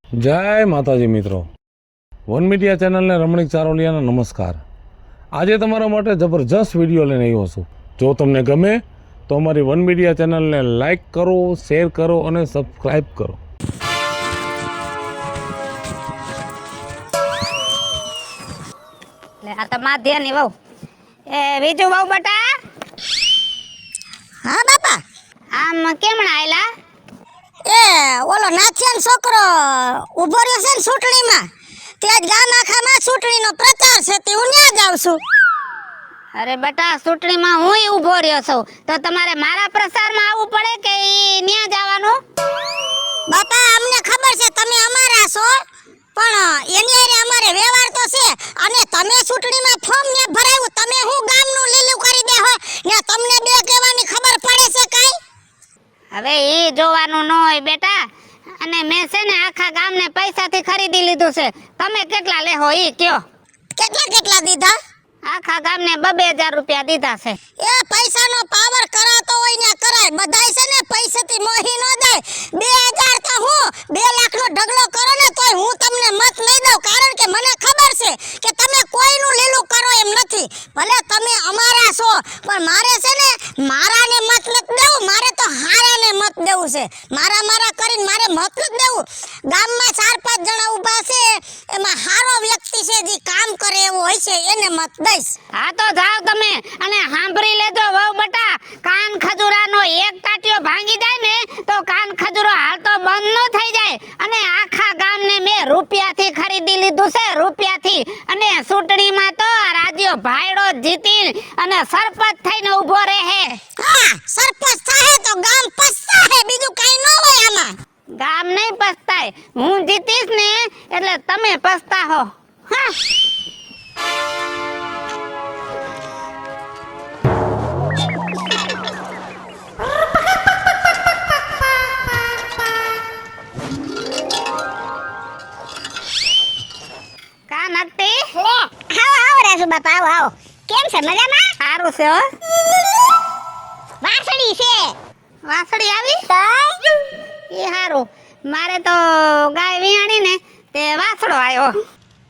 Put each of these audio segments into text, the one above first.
જય માતાજી મિત્રો, વન મીડિયા ચેનલને રમણીક ચારોલિયાના નમસ્કાર। આજે તમારા માટે જબરજસ્ત વિડીયો લઈને આવ્યો છું। જો તમને ગમે તો અમારી વન મીડિયા ચેનલને લાઈક કરો, શેર કરો અને સબસ્ક્રાઈબ કરો। આ તો માધ્યાની વહુ એ બીજું વહુ બટા। હા બાપા, આમ કેમણા આયલા? એ ઓલો નાથિયાનો છોકરો ઉભો રહ્યો છે ને ચૂંટણીમાં, તે જ ગામ આખામાં ચૂંટણીનો પ્રચાર છે, તે હું ત્યાં જાઉં છું। અરે બટા, ચૂંટણીમાં હુંય ઊભો રહ્યો છું, તો તમારે મારા પ્રચારમાં આવવું પડે કે ઈ ન્યા જવાનું? બાપા અમને ખબર છે તમે અમારા છો, પણ એની હારે અમારે વ્યવહાર તો છે। અને તમે ચૂંટણીમાં ફોર્મ ને ભરાયું, તમે હું ગામનું લીલું કરી દે હો ને તમને બે કહેવાની ખબર પડે છે કાઈ? હવે ઈ જોવાનું ન હોય બેટા, અને મેં છે ને આખા ગામને પૈસાથી ખરીદી લીધું છે। તમે કેટલા લેહો ઈ કયો? કેટલા દીધા? આખા ગામને 2000 રૂપિયા દીધા છે। એ પૈસાનો પાવર કરાતો હોય ને કરાય, બધાય છે ને પૈસાથી મોહી ન જાય। 2000 તો હું 2 લાખનો ઢગલો કરો ને તોય હું તમને મત નહીં દઉં, કારણ કે મને ખબર છે કે તમે કોઈનું લીલું કરો એમ નથી। ભલે તમે અમારા છો, પણ મારે છે ને મારાને મત નથી દેવું, મારે તો હારાને મત દેવું છે। મારા કરીને મારે મત નથી દેવું। ગામમાં 4-5 જણા ઊભા છે, એમાં હારો વ્યક્તિ છે જે કામ કરે એવો હોય છે, એને મત દઈશ। હા તો જાવ તમે, અને સાંભળી લેજો વહુ બટા, કાન ખજૂરાનો એક ટાટિયો ભાંગી જાય ને તો કાન ખજૂરો હાલતો બંધ ન થઈ જાય। અને આખા ગામને મેં રૂપિયાથી ખરીદી લીધું છે, રૂપિયાથી। અને ચૂંટણીમાં તો રાજ્યો ભાઈડો જીતી અને સરપંચ થઈને ઊભો રહે। હા, સરપંચ થાય તો ગામ પસ્તાય, બીજું કઈ ન હોય આમાં। ગામ નહીં પસ્તાય, હું જીતીશ ને એટલે તમે પસ્તાહો। હા, કા નકટી લે, આવો રાજુ બાપા, આવો કેમ છે? મજામાં? સારું છે હો। વાસળી છે વાસળી આવી તઈ? એ સારું, મારે તો ગાય વિયાણી ને તે વાસળો આવ્યો।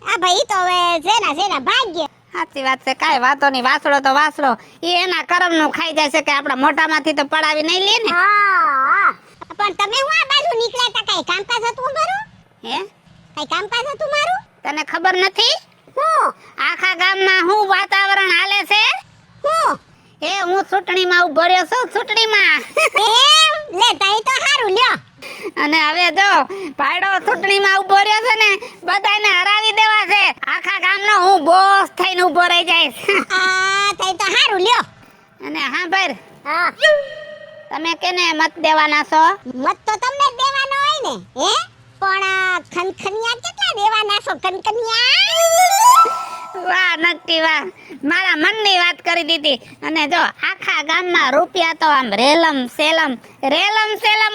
આ ભાઈ તો હવે જેના ભાગ્ય। સાચી વાત છે, કાંઈ વાતો નહીં, વાસળો તો વાસળો, એ એના કર્મનું ખાઈ જાય છે કે આપણા મોઢામાંથી તો પડાવી નહીં લે ને। હા, પણ તમે હું આ બાજુ નીકળ્યા તા, કઈ કામકાજ હતું મારું? હે, કઈ કામકાજ હતું મારું? તને ખબર નથી? હું આખા ગામમાં હું વાતાવરણ હાલે છે? હું એ હું ચૂંટણીમાં ઉભો રહ્યો છું, ચૂંટણીમાં। એમ લે, તઈ તો હારું લ્યો। અને હવે જો ભાઈડો ચૂંટણીમાં ઉભો રહ્યો છે ને, બધાને હરાવી દેવા છે। આખા ગામનો હું બોસ થઈને ઉભો રહી જઈશ। આ તઈ તો હારું લ્યો। અને હા ભાઈ, હા, તમે કેને મત દેવાના છો? મત તો તમને જ દેવાનો હોય ને, હે? પણ ખનખનિયા કેટલા દેવાના છો? ખનખનિયા? વાહ નક્કી વાહ, મારા મનની વાત કરી દીધી। અને જો આખા ગામમાં રૂપિયા તો આમ રેલમ સેલમ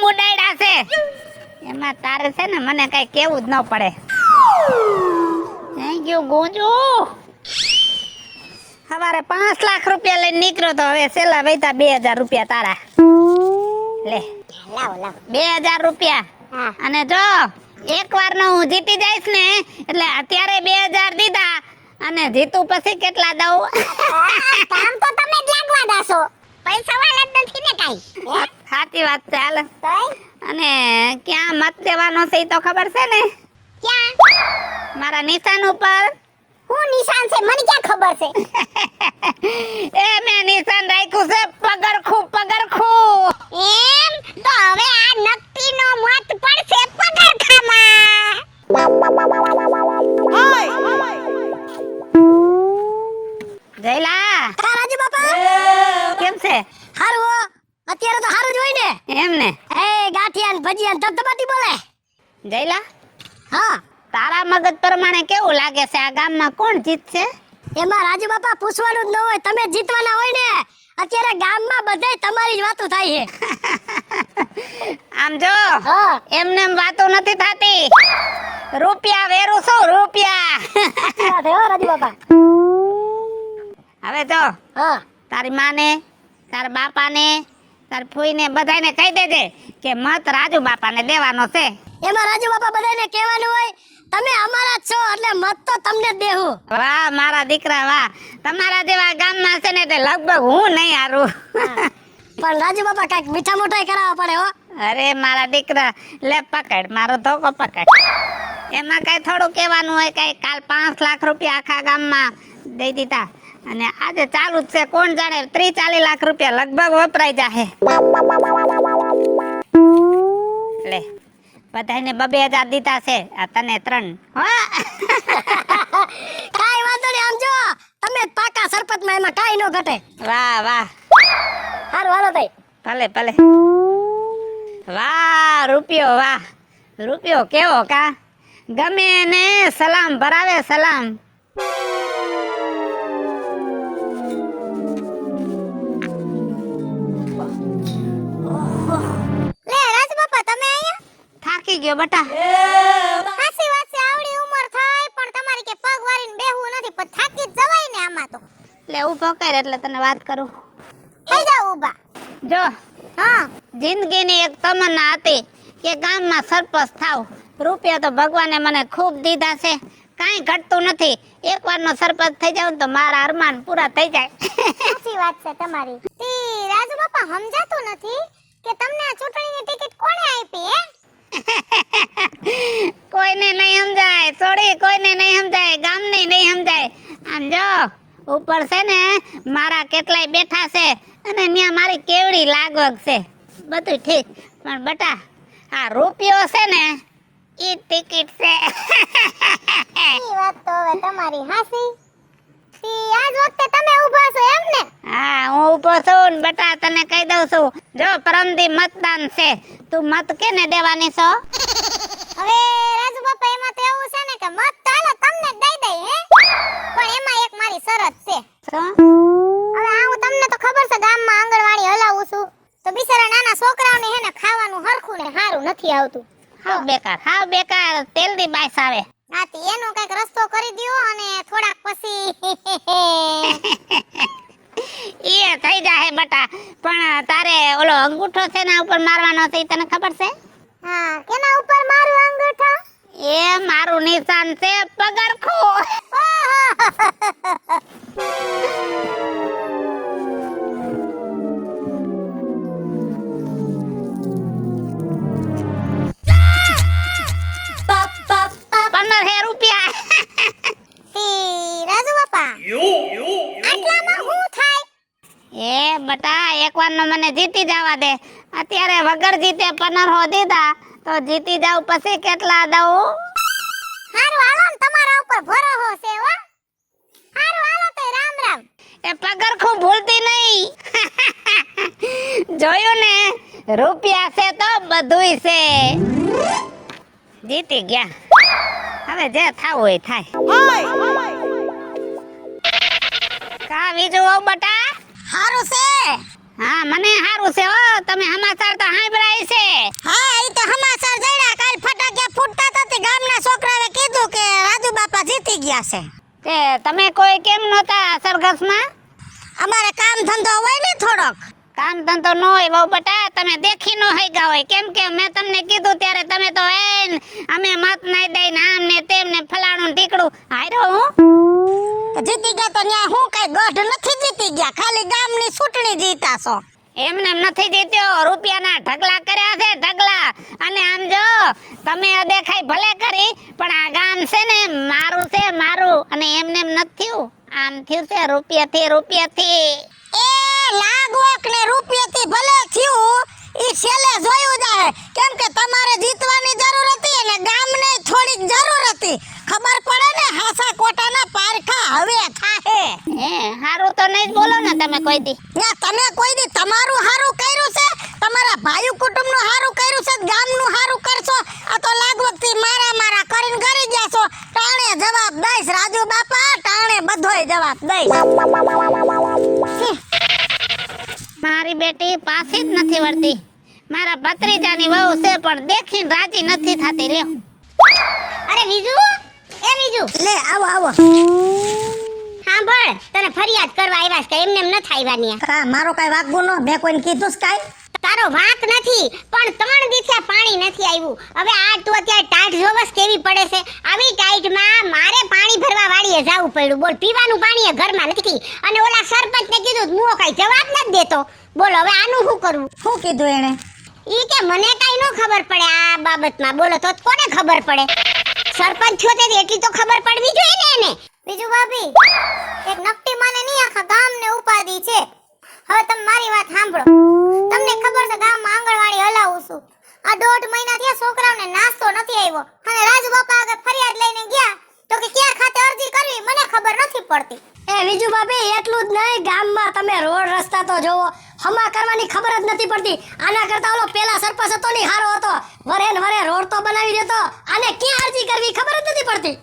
ઉડાડ્યા છે, એમાં તારે છે ને મને કઈ કેવું જ ન પડે। થેન્ક યુ ગોજુ। સવારે 5 લાખ રૂપિયા લઈને નીકળ્યો તો હવે છેલ્લા વૈતા 2000 રૂપિયા તારા લે। લાવો 2000 રૂપિયા। હા, અને જો એકવાર નો હું જીતી જઈશ ને એટલે અત્યારે 2000 દીધા, અને જીતું પછી કેટલા દઉં? કામ તો તમે જ લાગવા દાશો, પૈસા વાળા જ નથી ને કાઈ। સાચી વાત છે, હાલ। તઈ અને ક્યાં મત દેવાનો છે ઈ તો ખબર છે ને? ક્યાં? મારા નિશાન ઉપર। હું નિશાન છે મને ક્યાં ખબર છે? એ મેં નિશાન રાખ્યું છે પગરખું। એમ તો હવે આ નકટીનો મત પડશે પગરખામાં। જયલા, રાજુ બાપા કેમ છે? હારું હો, અત્યારે તો હારું જ હોય ને। એમ ને? એ ગાંઠિયા ને ભજીયા ને ધબધબાટી બોલે। જયલા, હા, તારા મગજ પ્રમાણે કેવું લાગે છે આ ગામમાં કોણ જીતશે? એમાં રાજુ બાપા પૂછવાનું જ ન હોય, તમે જીતવાના હોય ને। અત્યારે ગામમાં બધાય તમારી જ વાતો થાય છે। આમ જો, હા, એમને એમ વાતો નથી થતી, રૂપિયા વેરું છું, રૂપિયા। રાજુ બાપા। હવે જો હા, તારી માને, તારા બાપાને, તાર ફૂઈને બધાને કહી દેજે કે મત રાજુ બાપાને દેવાનો છે। એમાં રાજુ બાપા બધાને કહેવાનું હોય તમે અમારા જ છો એટલે મત તો તમને જ દેવું. વાહ મારા દીકરા વાહ, તમારા જેવા ગામમાં છે ને તે લગભગ હું નહીં હારું. પણ રાજુ બાપા કઈક મીઠા મોટાઈ કરાવવા પડે હો. અરે મારા દીકરા, લે પકડ મારો ધોકો પકડ. એમાં કઈ થોડું કહેવાનું હોય, કઈ કાલ 5 લાખ રૂપિયા આખા ગામમાં દઈ દીધા અને આજે ચાલુ જ છે, કોણ જાણે 30-40 લાખ રૂપિયા લગભગ વપરાઈ જાહે. લે બધાને 2000 દીધા છે, આ તને 3. કાઈ વાંધો નહીં, આમ જો તમે પાકા સરપંચમાં એમાં કાઈ નો ઘટે. વાહ વાહ, હારું હાલો તઈ. ભલે ભલે. વાહ રૂપિયો, વાહ રૂપિયો કેવો કા, ગમે ને સલામ ભરાવે સલામ. લે રાજુ બાપા તમે આયા? થાકી ગયો બટા. સાચી વાત છે, આવડી ઉંમર થાય પણ તમારી કે પગ વારીને બેહવું નથી, પણ થાકી જ જવાય ને આમાં તો. લે ઊભો કર એટલે તને વાત કરું. થઈ જાવ ઊભા. જો હા જિંદગીની એક તમન્ના હતી કે ગામમાં સરપંચ થાવ. રૂપિયા તો ભગવાને મને ખૂબ દીધા છે, કાંઈ ઘટતું નથી. એકવારનો સરપંચ થઈ જાવ તો મારા અરમાન પૂરા થઈ જાય. સાચી વાત છે તમારી. તી રાજુ બાપા સમજાતું નથી કે તમને આ ચૂંટણીની ટિકિટ કોણે આપી હે? કોઈને નહીં સમજાય છોડી, કોઈને નહીં સમજાય, ગામને નહીં સમજાય. આમ જો ઉપર છે ને મારા કેટલાય બેઠા છે અને ત્યાં મારી કેવડી લાગવગ છે, બધું ઠીક. પણ બટા આ રૂપિયો છે ને ઈ ટિકિટ છે. ઈ વાત તો હવે તમારી હાસી. તી આજ વખતે તમે ઊભા છો એમ ને? હા હું ઊભો છું ને બટા, તને કહી દઉં છું. જો પરમદી મતદાન છે, તું મત કેને દેવાની છો? હવે રાજુ બાપા એમાં તો એવું છે ને કે મત તો હાલો તમને જ દઈ દઈ હે, પણ એમાં એક મારી શરત છે. શું? હવે આ હું તમને તો ખબર છે ગામમાં આંગણવાડી હલાવું છું, તો બિચારા નાના છોકરાઓને હે ને ખાવાનું હરખું ને સારું નથી આવતું. હાવ બેકાર તેલની બાઈસ આવે. આથી એનો કઈક રસ્તો કરી દ્યો અને થોડાક પછી એ થઈ જાય બટા, પણ તારે ઓલો અંગૂઠો છે ને ઉપર મારવાનો છે, ઈ તને ખબર છે? હા કેના ઉપર મારું અંગૂઠો? એ મારું નિશાન છે પગરખું. ₹15,000. તી રાજુ બાપા આટલામાં હું થાય? એ બટા એકવારનો મને જીતી જવા દે. અત્યારે વગર જીતે 1500 દીધા, તો જીતી જાવ પછી કેટલા દઉં? હારું હાલો ને તમારા ઉપર ભરોસો છે હો. હારું હાલો તો રામ રામ. એ પગરખું ભૂલતી નહીં. જોયું ને, રૂપિયા છે તો બધુંય છે. જીતી ગયા, હવે જે થાવું હોય થાય. કા બીજું હો બટા? હારું છે? હા મને હારું છે હો, તમે સમાચાર તો સાંભળાય છે. હા ઈ તો સમાચાર જડ્યા, કાલ ફટાકિયા ફૂટતા હતા તે ગામના છોકરાએ કીધું કે રાજુ બાપા જીતી ગયા છે. કે તમે કોઈ કેમ નહોતા સરઘસમાં? અમારે કામ ધંધો હોય ને થોડોક. કામ ધંધો ન હોય બહુ બટા, તમે દેખી ન હૈગા હોય. કેમ કે મેં તમને કીધું ત્યારે તમે તો અમે મત નહીં દઈ ને આમ ને તેમ ને ફલાણું ઢીકડું હાર્યો હું. જીતી ગયા તો ન્યા હું કઈ ગઢ નથી જીતી ગયા, ખાલી ગામની ચૂંટણી જીતા છો. એમને નથી જીત્યો, રૂપિયાના ઢગલા કર્યા છે ઢગલા. અને આમ જો તમે દેખાય ભલે કરી, પણ આ ગામ છે ને મારું છે મારું, અને એમને એમ નથી થયું, આમ થયું છે રૂપિયાથી. એ લાગવક ને રૂપિયાથી ભલે થયું, ઈ છેલ્લે જોયું જાય. કેમ કે તમારે જીતવાની જરૂર હતી અને ગામને થોડીક જરૂર હતી. ખબર પડે ને હાસા કોટાના પારખા હવે થાહે. હારું તો નહીં જ બોલો ને તમે કોઈ દી. ના તમે કોઈ દી તમારું હારું કર્યું છે, તમારા ભાઈ કુટુંબનું હારું કર્યું છે, ગામનું હારું કરશો. આ તો લાગવકથી મારા કરીને કરી ગયા છો. ટાણે જવાબ દઈશ રાજુ બાપા, ટાણે બધોય જવાબ દઈશ. મારી બેટી પાછી જ નથી વળતી. મારા ભત્રીજાની વહુ છે પણ દેખીને રાજી નથી થતી. લ્યો અરે વિજુ, એ વિજુ લે આવો. સાંભળ, તને ફરિયાદ કરવા આવ્યા છે, એમને ન થાઈવાની. મારો કઈ વાક ગુનો મેં કોઈને કીધું છે કાઈ? તારો વાક નથી, પણ 3 દિવસે પાણી પાણી નથી આવ્યું. હવે આ તું અત્યારે ટાઢ જોવસ કેવી પડે છે. આવી ટાઈટમાં મારે પાણી ભરવા વાળીએ જવું પડ્યું. બોલ, પીવાનું પાણી એ ઘરમાં નથી. અને ઓલા સરપંચને કીધું, મુઓ કઈ જવાબ નથી દેતો. બોલ, હવે આનું શું કરવું? શું કીધું એને? ઈ કે મને કઈ ન ખબર પડે આ બાબતમાં. બોલો, તો કોને ખબર પડે? સરપંચ છો તે એટલી તો ખબર પડવી જોઈએ ને એને. બીજું ભાભી, એક નકટી માને નહીં આખા ગામને ઉપાધિ છે. હવે તમે મારી વાત સાંભળો. તમને ખબર છે ગામમાં આંગણવાડી હલાવું છું. આ 1.5 મહિના થયા છોકરાઓને નાસ્તો નથી આવ્યો. અને રાજુ બાપા આગળ ફરિયાદ લઈને ગયા તો કે ક્યાં ખાતે અરજી કરવી મને ખબર નથી પડતી. એ બીજુ ભાભી, એટલું જ નહીં, ગામમાં તમે રોડ રસ્તા તો જોવો, હમા કરવાની ખબર જ નથી પડતી. આના કરતા ઓલો પેલા સરપંચ હતો ને હારો હતો, વરે ને વરે રોડ તો બનાવી દેતો. આને ક્યાં અરજી કરવી ખબર જ નથી પડતી.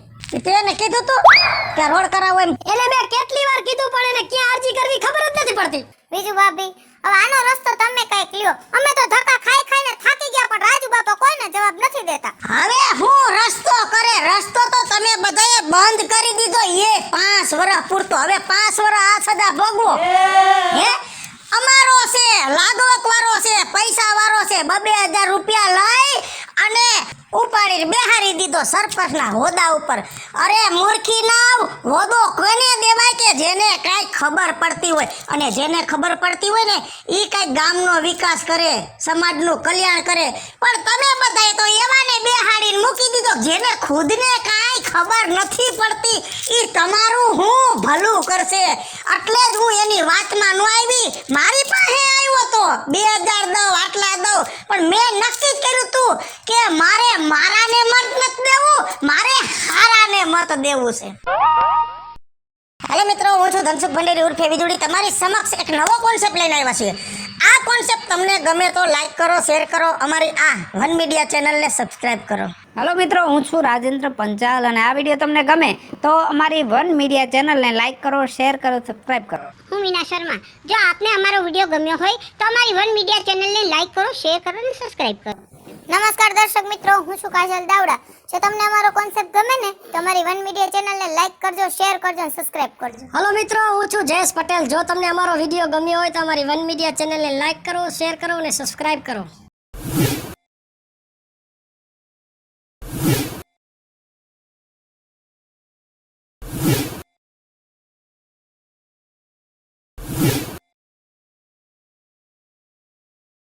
તેને કીધું તું કે રોડ કરાવો એમ? એને મેં કેટલી વાર કીધું પણ એને ક્યાં અરજી કરવી ખબર જ નથી પડતી. બીજું ભાભી, હવે આનો રસ્તો તમે કઈક લ્યો. અમે તો ધક્કા ખાઈ ખાઈને થાકી ગયા પણ રાજુ બાપા કોઈને જવાબ નથી દેતા. હવે હું રસ્તો કરે? રસ્તો તો તમે બધાએ બંધ કરી દીધો એ 5 વર્ષ પૂરતો. હવે 5 વર્ષ આ સદા ભોગવો. હે, અમારો છે, લાગવક વાળો છે, પૈસા વાળો છે. 2,000 રૂપિયા લઈ અને ઉપાડી બેહારી દીધો સરપંચના હોદા ઉપર. અરે મૂર્ખી નાવ, હોદો કોને દેવાય કે જેને કાંઈ ખબર પડતી હોય. અને જેને ખબર પડતી હોય ને ઈ કાંઈ ગામનો વિકાસ કરે, સમાજનું કલ્યાણ કરે. પણ તમે બધાએ તો એવાને બેહાડીને મૂકી દીધો જેને ખુદને કાંઈ ખબર નથી પડતી. ઈ તમારું હું ભલું કરશે એટલે જ હું એની વાતમાં ન આવી. મારી પાસે આવ્યો તો 2,000 દઉં, આટલા દઉં, પણ મેં નક્કી કર્યું તું કે મારે મારાને મત નથી દેવું, મારે હારાને મત દેવું છે. હેલો મિત્રો, હું છું ધનસુખ ભંડેરી ઉર્ફે વીજળી. તમારી સમક્ષ એક નવો કોન્સેપ્ટ લઈને આવ્યા છીએ. આ કોન્સેપ્ટ તમને ગમે તો લાઈક કરો, શેર કરો, અમારી આ વન મીડિયા ચેનલને સબસ્ક્રાઇબ કરો. હેલો મિત્રો, હું છું રાજેન્દ્ર પંચાલ અને આ વિડીયો તમને ગમે તો અમારી વન મીડિયા ચેનલને લાઈક કરો, શેર કરો, સબસ્ક્રાઇબ કરો. હું મીના શર્મા. જો આપને અમારો વિડીયો ગમ્યો હોય તો અમારી વન મીડિયા ચેનલને લાઈક કરો, શેર કરો અને સબસ્ક્રાઇબ કરો. નમસ્કાર દર્શક મિત્રો, હું છું કાજલ દાવડા. જો તમને અમારો કોન્સેપ્ટ ગમે ને તો અમારી વન મીડિયા ચેનલને લાઈક કરજો, શેર કરજો અને સબસ્ક્રાઇબ કરજો. હેલો મિત્રો, હું છું જયેશ પટેલ. જો તમને અમારો વિડીયો ગમ્યો હોય તો અમારી વન મીડિયા ચેનલને લાઈક કરો, શેર કરો અને સબસ્ક્રાઇબ કરો.